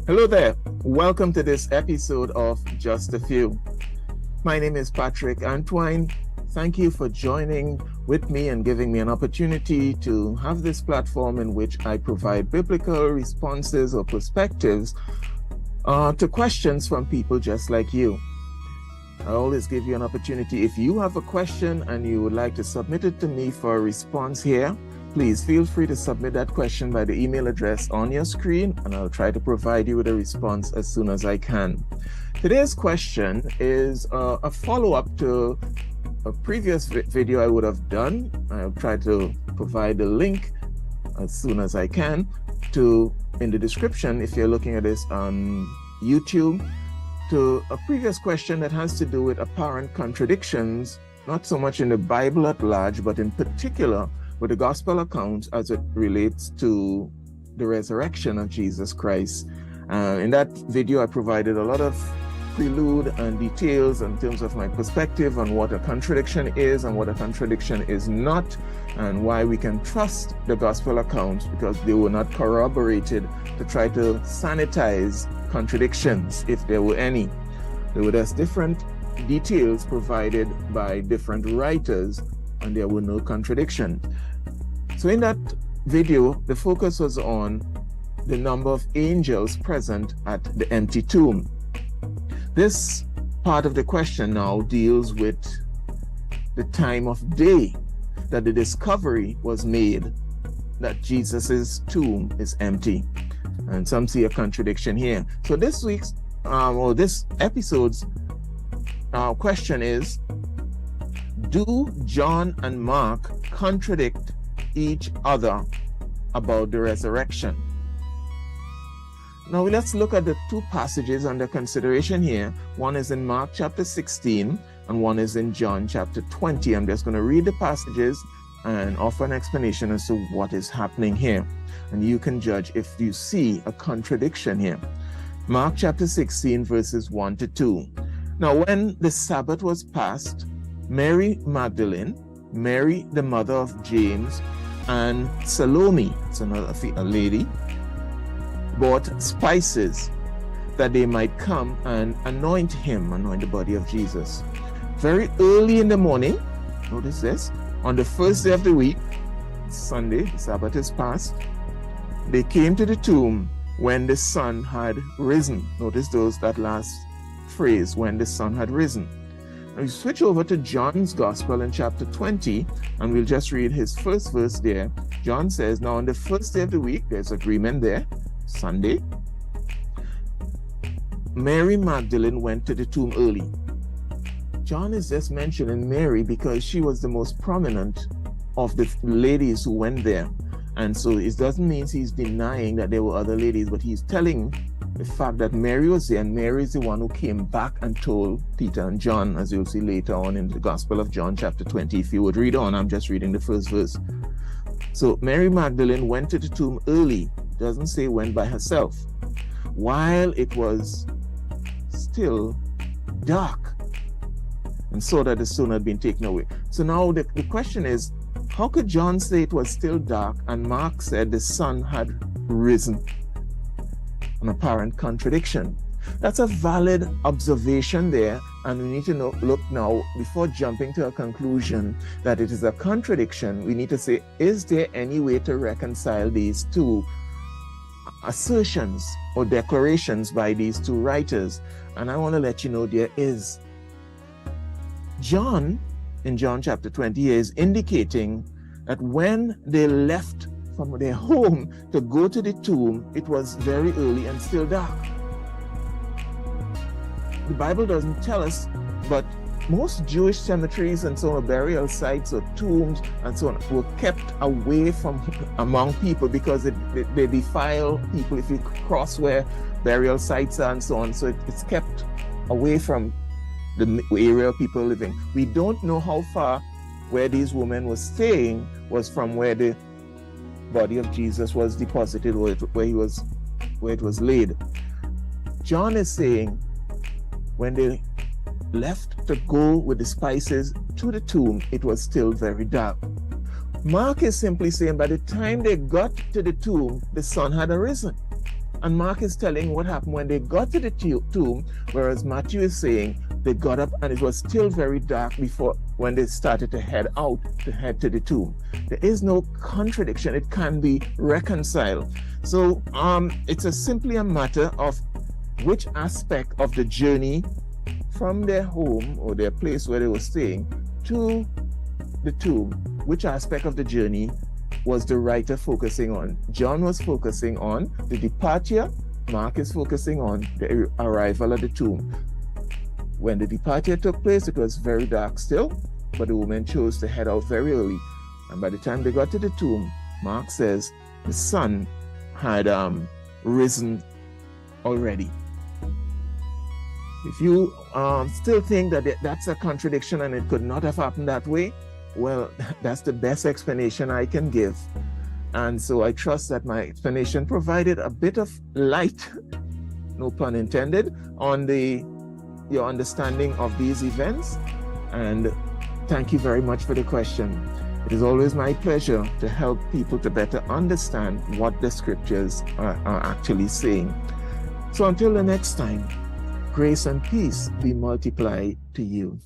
Hello there. Welcome to this episode of Just a Few. My name is Patrick Antoine. Thank you for joining with me and giving me an opportunity to have this platform in which I provide biblical responses or perspectives to questions from people just like you. I always give you an opportunity. If you have a question and you would like to submit it to me for a response here, please feel free to submit that question by the email address on your screen, and I'll try to provide you with a response as soon as I can. Today's question is a follow-up to a previous video I would have done. I'll try to provide the link as soon as I can in the description if you're looking at this on YouTube, to a previous question that has to do with apparent contradictions, not so much in the Bible at large, but in particular with the gospel accounts as it relates to the resurrection of Jesus Christ. In that video, I provided a lot of prelude and details in terms of my perspective on what a contradiction is and what a contradiction is not, and why we can trust the gospel accounts because they were not corroborated to try to sanitize contradictions, if there were any. There were just different details provided by different writers, and there were no contradictions. So in that video, the focus was on the number of angels present at the empty tomb. This part of the question now deals with the time of day that the discovery was made that Jesus's tomb is empty. And some see a contradiction here. So this week's or this episode's question is, do John and Mark contradict each other about the resurrection? Now let's look at the two passages under consideration here. One is in Mark chapter 16 and one is in John chapter 20. I'm just going to read the passages and offer an explanation as to what is happening here. And you can judge if you see a contradiction here. Mark chapter 16 verses 1 to 2. Now when the Sabbath was past, Mary Magdalene, Mary the mother of James, and Salome, it's a lady, bought spices that they might come and anoint the body of Jesus. Very early in the morning, notice this, on the first day of the week, Sunday, the Sabbath is past, they came to the tomb when the sun had risen. Notice that last phrase, when the sun had risen. Now we switch over to John's Gospel in chapter 20, and we'll just read his first verse there. John says, now on the first day of the week, there's agreement there, Sunday, Mary Magdalene went to the tomb early. John is just mentioning Mary because she was the most prominent of the ladies who went there. And so it doesn't mean he's denying that there were other ladies, but he's telling the fact that Mary was there, and Mary is the one who came back and told Peter and John, as you'll see later on in the Gospel of John chapter 20. If you would read on, I'm just reading the first verse. So Mary Magdalene went to the tomb early. It doesn't say went by herself, while it was still dark, and saw that the stone had been taken away. So now the question is, how could John say it was still dark and Mark said the sun had risen? An apparent contradiction. That's a valid observation there, and we need to look now, before jumping to a conclusion that it is a contradiction, we need to say, is there any way to reconcile these two assertions or declarations by these two writers? And I want to let you know there is. John, in John chapter 20, is indicating that when they left from their home to go to the tomb, it was very early and still dark. The Bible doesn't tell us, but most Jewish cemeteries and so on, burial sites or tombs and so on, were kept away from among people because they defile people if you cross where burial sites are and so on. So it's kept away from the area people living. We don't know how far where these women were staying was from where the body of Jesus was deposited, where it was laid. John is saying when they left to go with the spices to the tomb, it was still very dark. Mark is simply saying by the time they got to the tomb, the sun had arisen. And Mark is telling what happened when they got to the tomb, whereas Matthew is saying they got up and it was still very dark before when they started to head to the tomb. There is no contradiction. It can be reconciled. So it's simply a matter of which aspect of the journey from their home or their place where they were staying to the tomb, which aspect of the journey was the writer focusing on. John was focusing on the departure. Mark is focusing on the arrival at the tomb. When the departure took place, it was very dark still, but the women chose to head out very early. And by the time they got to the tomb, Mark says the sun had risen already. If you still think that that's a contradiction and it could not have happened that way, well, that's the best explanation I can give. And so I trust that my explanation provided a bit of light, no pun intended, on your understanding of these events. And thank you very much for the question. It is always my pleasure to help people to better understand what the scriptures are actually saying. So until the next time, grace and peace be multiplied to you.